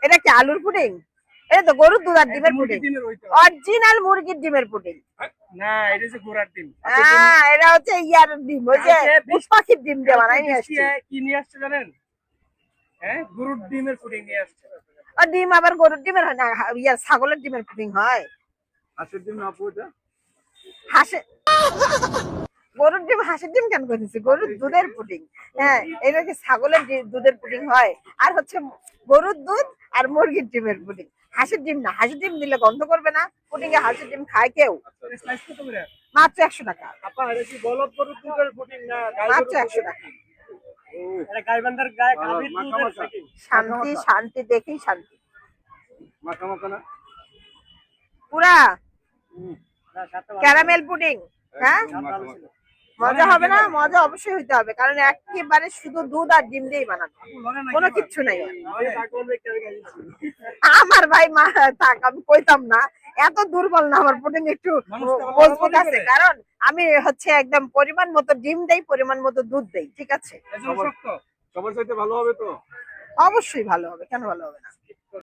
এটা কি আলুর পুডিং? এটা তো গরুর দুধ আর ডিমের পুডিং, অরিজিনাল মুরগির ডিমের পুডিং। না, এটা হচ্ছে ঘোড়ার ডিম। হ্যাঁ, এটা হচ্ছে ইয়ার ডিম, ওই যে উট পাখির ডিম দিয়ে বানাই নিয়ে আসছি। কি নিয়ে আসছে জানেন? হ্যাঁ, গরুর ডিমের পুডিং নিয়ে আসছে। আর ডিম আবার গরুর ডিমের হয় না, ইয়ার ছাগলের ডিমের পুডিং হয়। হাঁসের ডিম না পুরোটা? হাঁসের গরুর ডিম হাঁসের ডিম কেন করেছি? গরুর দুধের পুডিং। হ্যাঁ, এটা কি ছাগলের দুধের পুডিং হয়, আর হচ্ছে গরুর দুধ আর মুরগির ডিমের পুডিং। হাঁসের ডিম না, হাঁসের ডিম দিলে গন্ধ করবে না। পুডিং এ হাঁসের ডিম খায় কেউ? স্লাইস কত করে? মাত্র 100 টাকা। আপা, এটা কি বলদ গরুর দুধের পুডিং না গাই মাত্র গরুর 100 টাকা। এটা গাইবান্ধার গায়ে গাভীর দুধের পুডিং। শান্তি শান্তি, দেখেই শান্তি। মাখা মাখা না? পুরা না, সাতটা ক্যারামেল পুডিং। হ্যাঁ, মজা হবে না? মজা অবশ্যই হইতে হবে, কারণ একেবারে শুধু দুধ আর ডিম দিয়েই বানানো, কোনো কিচ্ছু নাই। আমার ভাই মা থাক, আমি কইতাম না, এত দুর্বল না আমার পুডিং, একটু মজবুত আছে, কারণ আমি হচ্ছে একদম পরিমাণ মতো ডিম দেই, পরিমাণ মতো দুধ দেই, ঠিক আছে? সবার চাইতে ভালো হবে তো? অবশ্যই ভালো হবে, কেন ভালো হবে না?